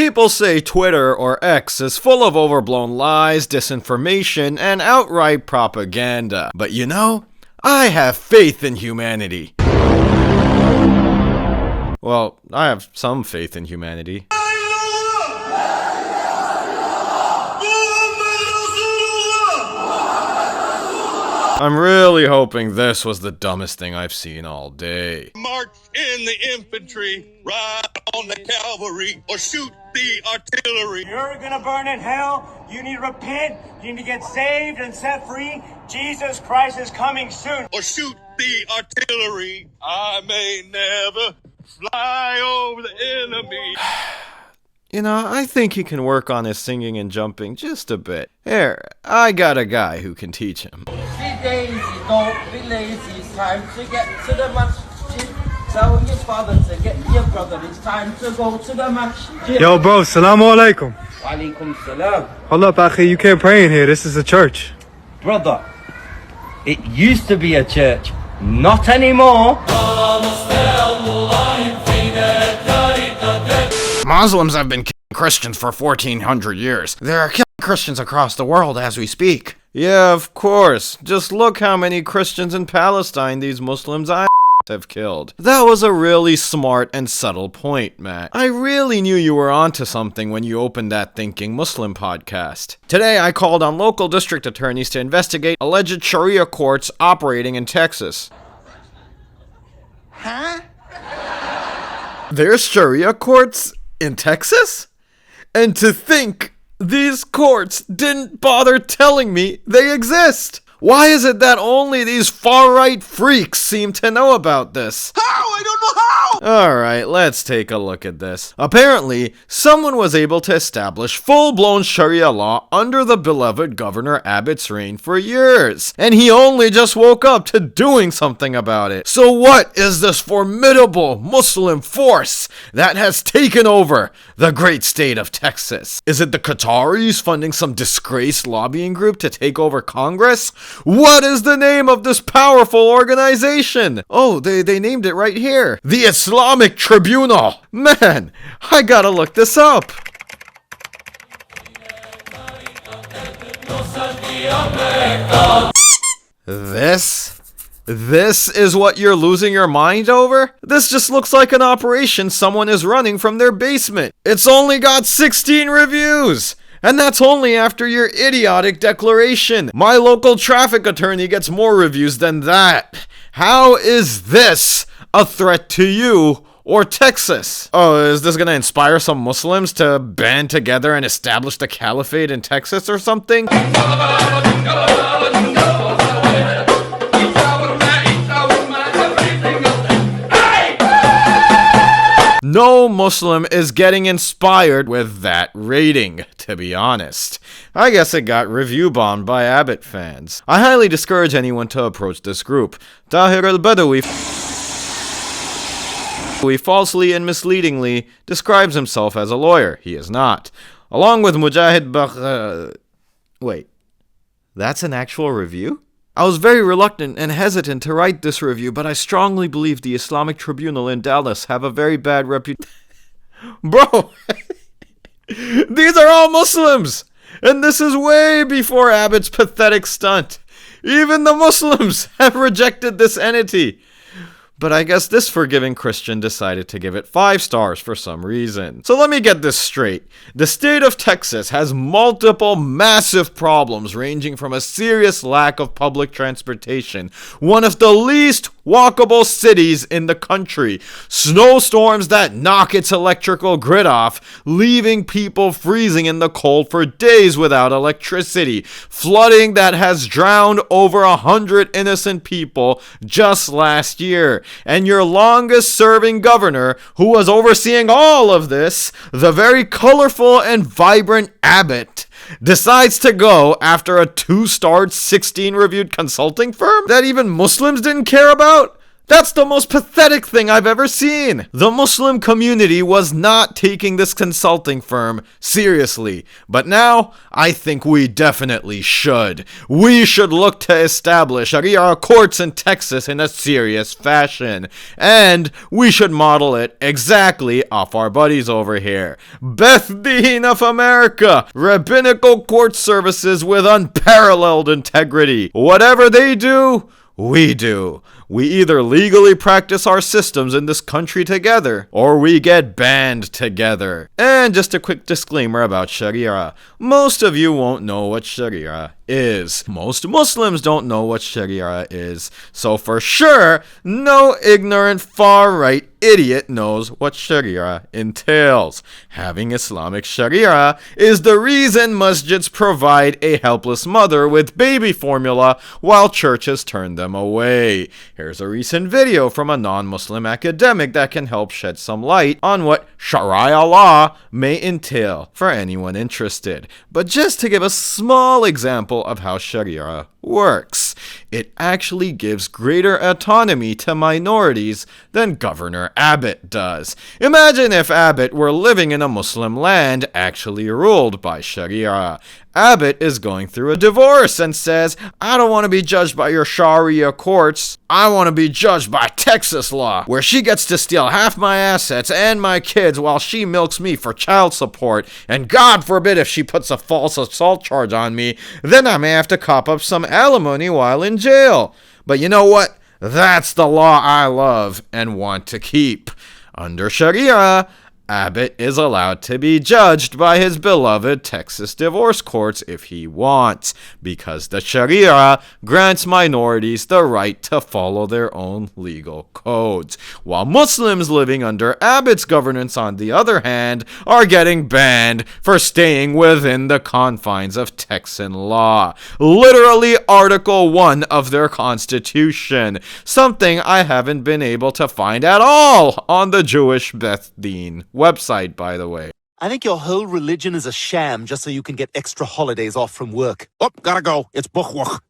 People say Twitter or X is full of overblown lies, disinformation, and outright propaganda. But you know, I have faith in humanity. Well, I have some faith in humanity. I'm really hoping this was the dumbest thing I've seen all day. March in the infantry, ride on the cavalry, or shoot the artillery. You're gonna burn in hell. You need to repent. You need to get saved and set free. Jesus Christ is coming soon. Or shoot the artillery. I may never fly over the enemy. You know, I think he can work on his singing and jumping just a bit. Here, I got a guy who can teach him. Be lazy, don't be lazy. It's time to get to the masjid. Tell your father to get your brother. It's time to go to the masjid. Yo, bro, salamu alaikum. Wa alaikum salam. Hold up, Akhi, you can't pray in here. This is a church. Brother, it used to be a church. Not anymore. Muslims have been killing Christians for 1400 years. They're killing Christians across the world as we speak. Yeah, of course. Just look how many Christians in Palestine these Muslims have killed. That was a really smart and subtle point, Matt. I really knew you were onto something when you opened that Thinking Muslim podcast. Today, I called on local district attorneys to investigate alleged Sharia courts operating in Texas. Huh? There's Sharia courts in Texas? And to think these courts didn't bother telling me they exist. Why is it that only these far-right freaks seem to know about this? How? I don't know how! Alright, let's take a look at this. Apparently, someone was able to establish full-blown Sharia law under the beloved Governor Abbott's reign for years. And he only just woke up to doing something about it. So what is this formidable Muslim force that has taken over the great state of Texas? Is it the Qataris funding some disgraced lobbying group to take over Congress? What is the name of this powerful organization? Oh, they named it right here. The Islamic Tribunal. Man, I gotta look this up. This is what you're losing your mind over? This just looks like an operation someone is running from their basement. It's only got 16 reviews. And that's only after your idiotic declaration. My local traffic attorney gets more reviews than that. How is this a threat to you or Texas? Oh, is this gonna inspire some Muslims to band together and establish the caliphate in Texas or something? No Muslim is getting inspired with that rating, to be honest. I guess it got review bombed by Abbott fans. I highly discourage anyone to approach this group. Tahir al-Badawi falsely and misleadingly describes himself as a lawyer. He is not. Along with Mujahid wait, that's an actual review? I was very reluctant and hesitant to write this review, but I strongly believe the Islamic Tribunal in Dallas have a very bad reputation. Bro, these are all Muslims, and this is way before Abbott's pathetic stunt. Even the Muslims have rejected this entity. But I guess this forgiving Christian decided to give it 5 stars for some reason. So let me get this straight. The state of Texas has multiple massive problems ranging from a serious lack of public transportation, one of the least walkable cities in the country, snowstorms that knock its electrical grid off, leaving people freezing in the cold for days without electricity, flooding that has drowned over 100 innocent people just last year, and your longest serving governor, who was overseeing all of this, the very colorful and vibrant Abbott, decides to go after a 2-starred 16 reviewed consulting firm that even Muslims didn't care about? That's the most pathetic thing I've ever seen. The Muslim community was not taking this consulting firm seriously, but now I think we definitely should. We should look to establish Sharia courts in Texas in a serious fashion, and we should model it exactly off our buddies over here. Beth Din of America, rabbinical court services with unparalleled integrity. Whatever they do, we do. We either legally practice our systems in this country together, or we get banned together. And just a quick disclaimer about Sharia. Most of you won't know what Sharia is. Most Muslims don't know what Sharia is. So for sure, no ignorant far-right idiot knows what Sharia entails. Having Islamic Sharia is the reason masjids provide a helpless mother with baby formula while churches turn them away. Here's a recent video from a non-Muslim academic that can help shed some light on what Sharia law may entail for anyone interested. But just to give a small example of how Sharia works, it actually gives greater autonomy to minorities than Governor Abbott does. Imagine if Abbott were living in a Muslim land actually ruled by Sharia. Abbott is going through a divorce and says, I don't want to be judged by your Sharia courts. I want to be judged by Texas law, where she gets to steal half my assets and my kids while she milks me for child support. And God forbid if she puts a false assault charge on me, then I may have to cop up some alimony while in jail. But you know what? That's the law I love and want to keep. Under Sharia, Abbott is allowed to be judged by his beloved Texas divorce courts if he wants, because the Sharia grants minorities the right to follow their own legal codes, while Muslims living under Abbott's governance, on the other hand, are getting banned for staying within the confines of Texan law. Literally Article 1 of their constitution, something I haven't been able to find at all on the Jewish Beth Din website, by the way. I think your whole religion is a sham just so you can get extra holidays off from work. Oh, gotta go. It's buchwach.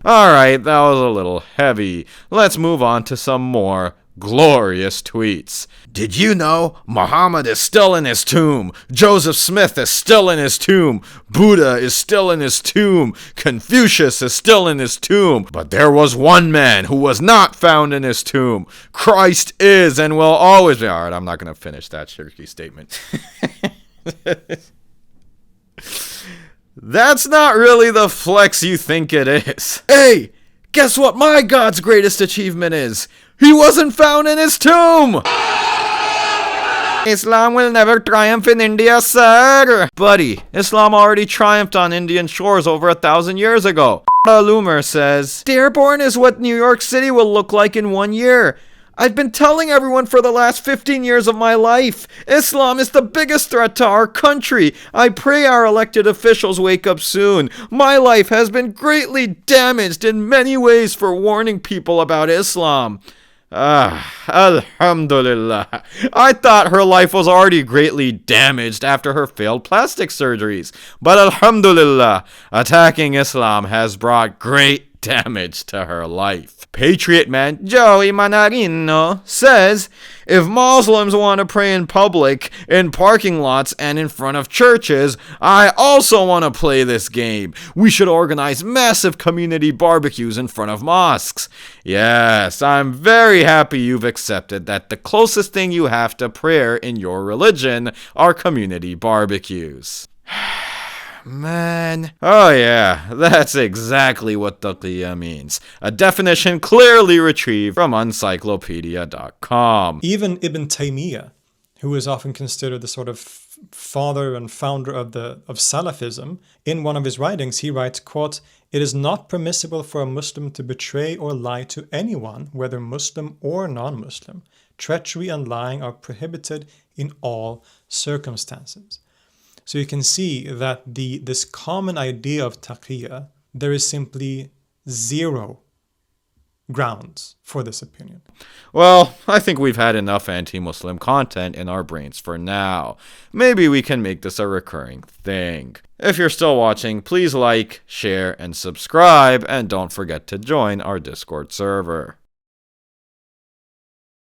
Alright, that was a little heavy. Let's move on to some more glorious tweets. Did you know Muhammad is still in his tomb? Joseph Smith is still in his tomb. Buddha is still in his tomb. Confucius is still in his tomb. But there was one man who was not found in his tomb. Christ is and will always be. Alright, I'm not going to finish that shirky statement. That's not really the flex you think it is. Hey, guess what my God's greatest achievement is? He wasn't found in his tomb! Islam will never triumph in India, sir! Buddy, Islam already triumphed on Indian shores over 1,000 years ago. Loomer says, Dearborn is what New York City will look like in 1 year. I've been telling everyone for the last 15 years of my life, Islam is the biggest threat to our country. I pray our elected officials wake up soon. My life has been greatly damaged in many ways for warning people about Islam. Alhamdulillah. I thought her life was already greatly damaged after her failed plastic surgeries. But alhamdulillah, attacking Islam has brought great damage to her life. Patriot man Joey Manarino says, if Muslims want to pray in public, in parking lots, and in front of churches, I also want to play this game. We should organize massive community barbecues in front of mosques. Yes, I'm very happy you've accepted that the closest thing you have to prayer in your religion are community barbecues. Man. Oh yeah, that's exactly what taqiyya means. A definition clearly retrieved from encyclopedia.com. Even Ibn Taymiyyah, who is often considered the sort of father and founder of Salafism, in one of his writings he writes, quote, "It is not permissible for a Muslim to betray or lie to anyone, whether Muslim or non-Muslim. Treachery and lying are prohibited in all circumstances." So you can see that this common idea of taqiyya, there is simply zero grounds for this opinion. Well, I think we've had enough anti-Muslim content in our brains for now. Maybe we can make this a recurring thing. If you're still watching, please like, share, and subscribe, and don't forget to join our Discord server.